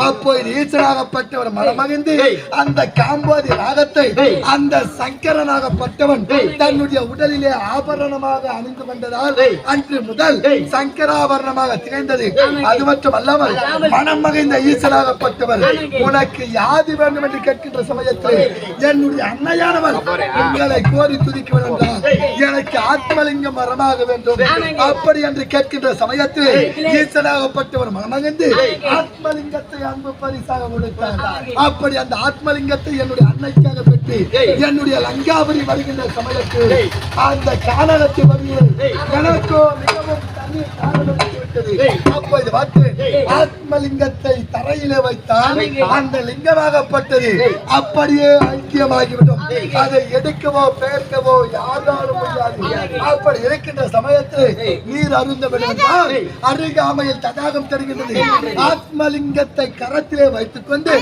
அப்போது ஈசனாகப்பட்டவர் மனமகிழ்ந்து அந்த காம்போதி ராகத்தை அந்த சங்கரனாகப்பட்டவன் தன்னுடைய உடலிலே ஆபரணமாக அணிந்து கொண்டதால் அன்று முதல் சங்கராபரணமாக திகழ்ந்தது. அது மட்டும் அல்லாமல் மனம் மகிழ்ந்த ஈசனாகப்பட்டவர் உனக்கு யாது வேண்டும் என்று கேட்கின்ற சமயத்தில் என்னுடைய அன்னையானவர் உங்களை கோரி துதிக்க வேண்டாம், எனக்கு ஆத்மலிங்கம் வரமாக வேண்டும் அப்படி என்று கேட்கின்ற சமயத்தில் ஈசனாகப்பட்டவர் மனமகிழ்ந்து ஆத்மலிங்கத்தை அன்பு பரிசாக கொடுத்தார். அப்படி அந்த ஆத்மலிங்கத்தை என்னுடைய அன்னைக்காக பெற்று என்னுடைய லங்காபுரி வருகின்ற சமயத்தில் அந்த கானகத்தை வருகிறது எனக்கோ மிகவும் அப்போது பார்த்து ஆத்மலிங்கத்தை தரையிலே வைத்தால் அந்த லிங்கமாகப்பட்டது அப்படியே ஐக்கியமாகிவிடும். அதை எடுக்கவோ பெயர்க்கவோ யாராலும் முடியாது. அப்படி இருக்கின்ற சமயத்தில் நீர் அருந்த வேண்டும் அருகாமையில் தடாகம் தருகின்றது. ஆத்மலிங்கத்தை கரத்திலே வைத்துக் கொண்டு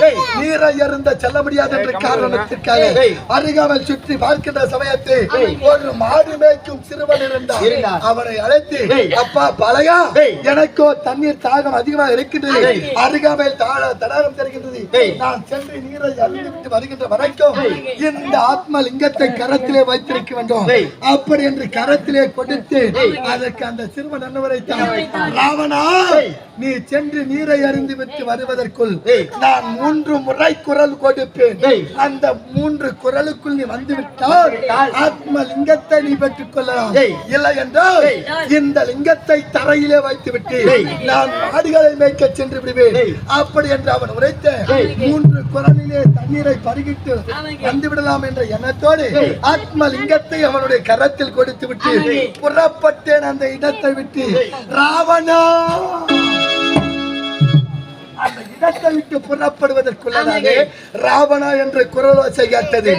நீரை அருந்த செல்ல முடியாது என்ற காரணத்திற்காக அருகாமையில் சுற்றி பார்க்கின்ற சமயத்தில் ஒரு மாடு மேய்க்கும் சிறுவன் இருந்தார். அவரை அழைத்து அப்பா பழையா எனக்கோ தண்ணீர் தாகம் அதிகமாக இருக்கின்றது, அருகாமையில் தடாகம் தருகின்றது, நான் சென்று நீரை அருந்திவிட்டு வருகின்ற வரைக்கும் இந்த ஆத்மலிங்கத்தை கரத்திலே வைத்திருக்க வேண்டும் அப்படி என்று கரத்திலே கொடுத்து அதற்கு அந்த சிறுவன் என்ன உரைத்தான், ராவணா நீ சென்று நீரை அருந்தி விட்டு வருவதற்குள் நான் 3 முறை குரல் கொடுப்பேன். அந்த 3 குரலுக்குள் நீ வந்துவிட்டால் ஆத்மலிங்கத்தை நீ பெற்றுக் கொள்ளலாம், இல்லை என்றால் இந்த லிங்கத்தை தரையிலே வைத்துவிட்டு நான் மாடுகளை மேய்க்க சென்று விடுவேன் அப்படி என்று அவன் உரைத்த 3 குரலிலே தண்ணீரை பருகிட்டு வந்துவிடலாம் என்ற எண்ணத்தோடு ஆத்மலிங்கத்தை அவனுடைய கரத்தில் கொடுத்து விட்டு புறப்பட்டேன் அந்த இடத்தை விட்டு. ராவணா அந்த இடத்தை விட்டு புறப்படுவதற்குள்ளதாக ராவணா என்ற குரலோசை கேட்டது.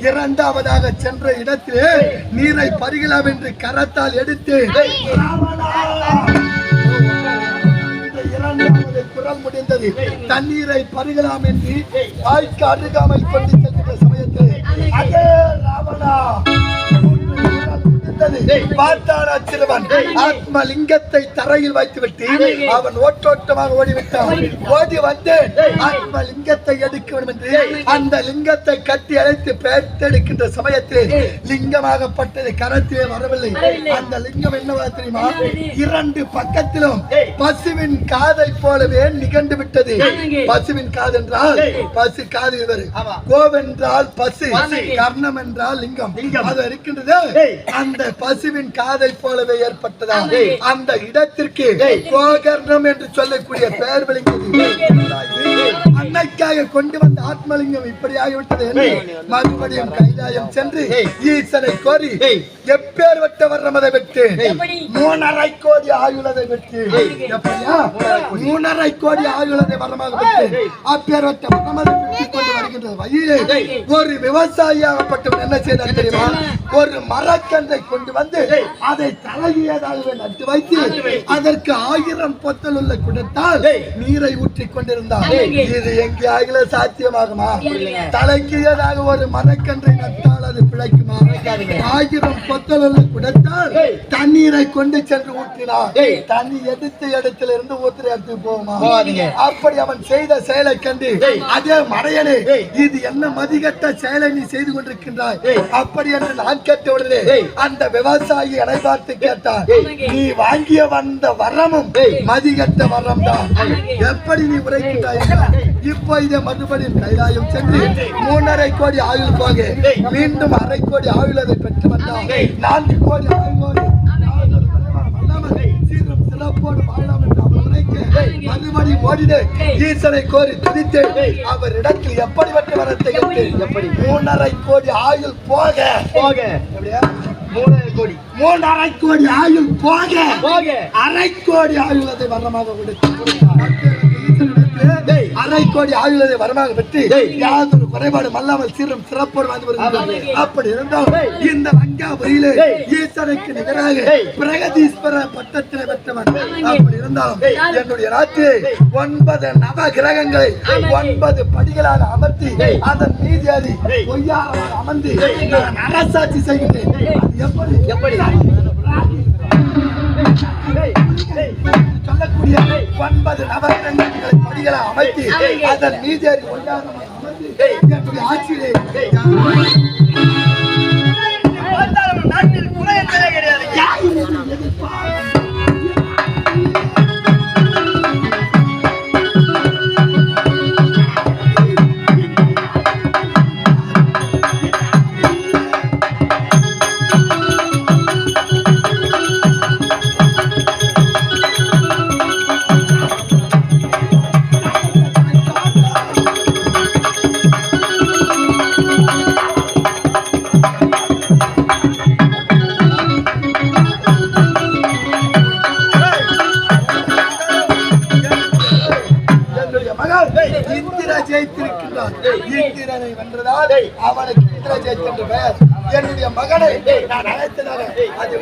இரண்டாவதாக சென்ற இடத்திலே நீரை பருகலாம் என்று கரத்தால் எடுத்து இரண்டாவது குரல் முடிந்தது. தண்ணீரை பருகலாம் என்று வாய்க்கு அருகாமல் கொண்டு செல்கின்ற சமயத்தில் அதே ராவணா பார்த்தாரா சிறுவன் ஆத்மலிங்கத்தை தரையில் வைத்துவிட்டு அவன் ஓட்டோட்டமாக ஓடிவிட்டான். ஓடி வந்து ஆத்மலிங்கத்தை எடுக்க வேண்டும் என்று அந்த லிங்கத்தை கட்டி அழைத்து பெயர்த்தெடுக்கின்ற சமயத்தில் லிங்கமாகப்பட்டது கரத்திலே வரவில்லை. அந்த லிங்கம் என்னவா தெரியுமா, 2 பக்கத்திலும் பசுவின் காதை போலவே நிகழ்ந்து விட்டது. பசுவின் காது என்றால் பசு காது வரும், கோவென்றால் பசு, கர்ணம் என்றால் லிங்கம், அது இருக்கின்றது. அந்த பசுவின் காதை போலவே ஏற்பட்டதா அந்த இடத்திற்கு கோகர்ணம் என்று சொல்லக்கூடிய பெயர் விளங்கியது. அன்னைக்காக கொண்டு வந்த ஆத்மலிங்கம் இப்படி ஆகிவிட்டது என்று மறுபடியும் கைலாயம் சென்று ஈசனை கோரி எப்பேற்பட்ட வர்ணமதை பெற்று 3.5 கோடி ஆயுளதை பெற்று 3.5 கோடி ஆயுளதை வர்ணமாக பெற்று அப்பேற்பட்ட வர்ணமதை பெற்றுக் கொண்டு வருகின்ற வழியிலே ஒரு விவசாயியாகப்பட்டவன் என்ன செய்தார் தெரியுமா, ஒரு மரக்கன்றை கொண்டு வந்து அதை தலைவியதாக நட்டு வைத்து அதற்கு 1000 பொத்தல் உள்ள குடத்தால் நீரை ஊற்றி கொண்டிருந்தார். இது எங்கேயாகில சாத்தியமாகுமா? தலைக்கியதாக ஒரு மரக்கன்றை நட்டால் அது பிழைக்குமா? 1000 பொத்தல் உள்ள குடத்தால் தண்ணீரை கொண்டு சென்று ஊற்றினார். தண்ணி எடுத்த இடத்துல இருந்து ஊத்துற இடத்துக்கு போகுமா? அப்படி அவன் செய்த செயலை கண்டு அதே மடையனே இது என்ன மதிகட்ட செயலை நீ செய்து கொண்டிருக்கின்றாய் அப்படி என்று நான் கேட்ட உடனே அந்த விவசாயி என்னை பார்த்து கேட்டான், நீ வாங்கிய வந்த வரமும் மதிகட்ட வரம் தான், எப்படி நீ உரைக்கின்றாய்? இப்போ இதை மறுபடியும் கைலாயம் சென்று 3.5 கோடி ஆயுள் போக மீண்டும் 1/2 கோடி ஆயுள் அதை பெற்று வந்தான். 4 கோடி ஆயுளோடு சீக்கிரம் சிறப்போடு வாழலாம் என்று அவர் உரைக்க மறுபடியும் ஓடினே ஈசனை கோரி துதித்து அவரிடத்தில் எப்படிப்பட்ட வரத்தை கேட்டு 3.5 கோடி ஆயுள் போக 3.5 கோடி ஆயுள் போக 1/2 கோடி ஆயுள் அதை வரமாக கொடுத்து 1/2 கோடி ஆயுளதை வரமாக பெற்று யாதொரு குறைபாடு அல்லாமல் சீரம் சிறப்போடு வாழ்ந்து வருகிறது. அப்படி இருந்தாலும் இந்த லங்காபுரியிலே ஈசனுக்கு நிகராக பிரகதீஸ்வர பட்டத்தினை பெற்றவன். அப்படி இருந்தாலும் என்னுடைய நாட்டிலே 9 நவ கிரகங்களை 9 படிகளாக அமர்த்தி அதன் மீதியாதி பொய்யாரமாக அமர்ந்து நான் அரசாட்சி செய்கின்றேன். எப்படி சொல்லக்கூடிய 9 நவகிரகங்களை படிகளை அமைத்து அதன் மீதேறி ஒன்றாக அமர்ந்து ஆட்சியிலே நாட்டில் குறை என்பதே கிடையாது. இந்திரனை வென்றதால் அவனுக்கு இந்திரஜித் என்று பெயர். என்னுடைய மகனை நான் அழைத்ததாக அது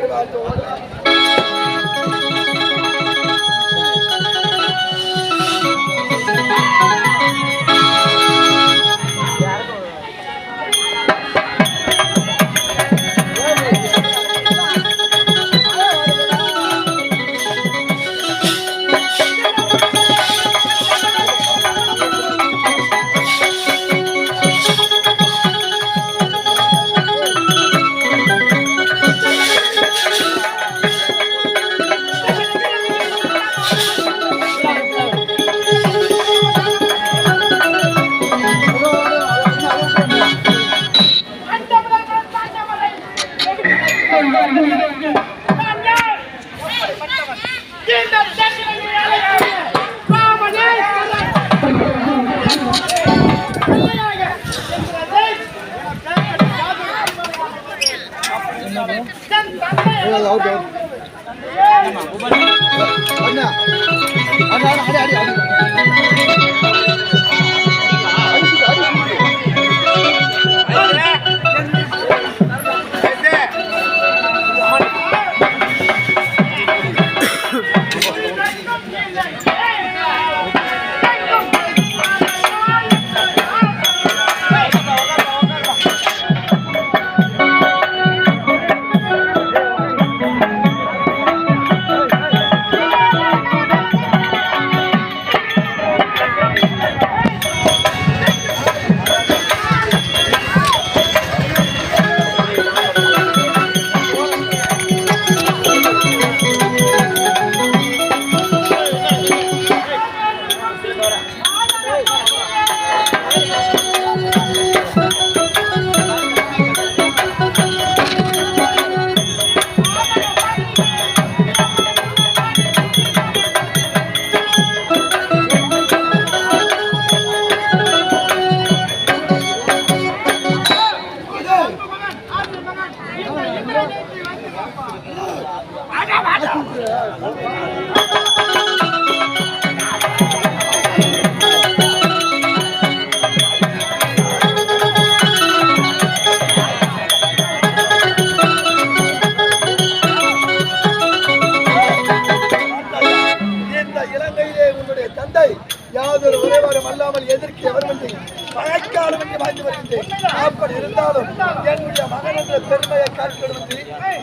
அப்படி இருந்தாலும் என்னுடைய மகன் என்ற பெருமையை காட்டுவது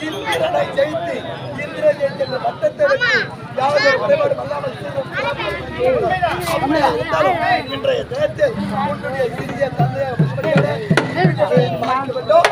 இந்திரனை ஜெயித்து இந்திரஜெயித் என்ற பட்டத்தை வைத்து யாதொரு குறைபாடும் அல்லாமல் இன்றைய தினத்தில் உன்னுடைய சிறிய தந்தையை பார்க்க வேண்டும்.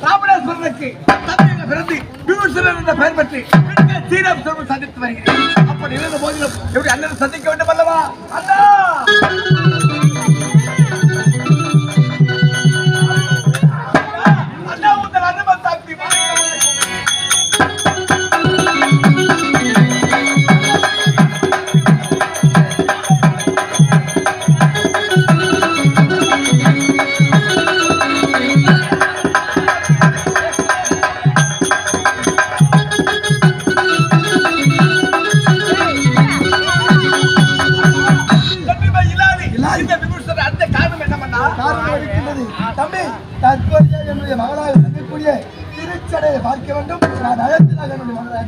ராமநாதபுரத்துக்கு பிறந்து விபூஷணன் என்ற பெயர் பற்றி சீரம் சொல்லும் சந்தித்து வருகிறேன். அப்படி இருந்த போதிலும் எப்படி அண்ணன் சந்திக்க வேண்டும் அல்லவா? அண்ணா அண்ணா உங்கள் அனுமதி தாக்கி தம்பி, தற்போதைய என்னுடைய மகளாக இருக்கக்கூடிய திருச்சடையை பார்க்க வேண்டும். நான் அழைத்ததாக என்னுடைய மகளாக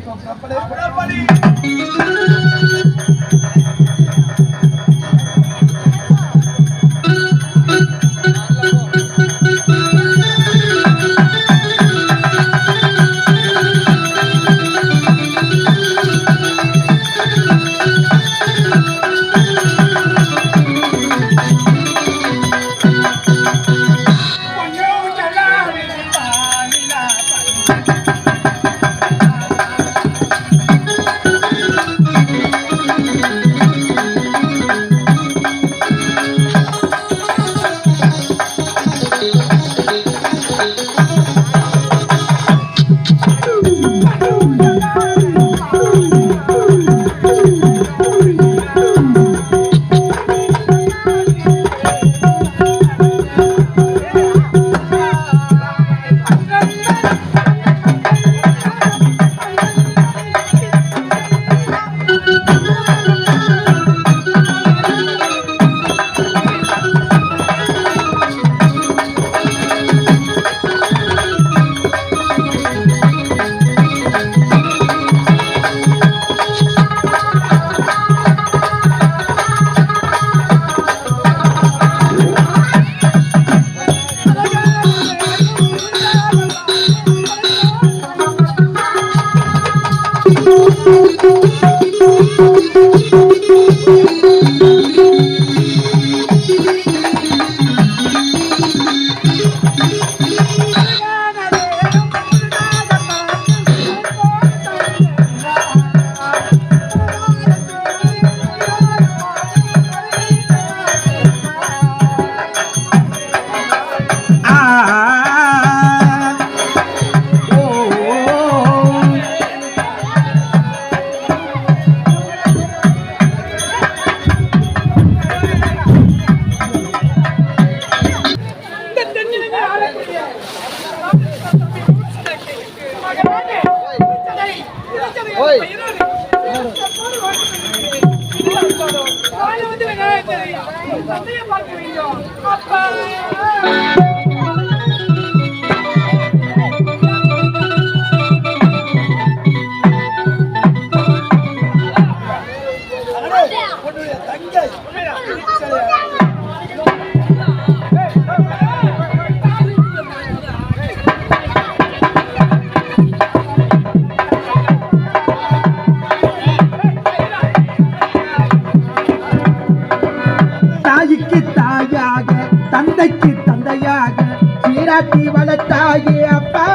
தந்தைக்கு தந்தையாக சீராட்டி வளர்த்தாயே அப்பா.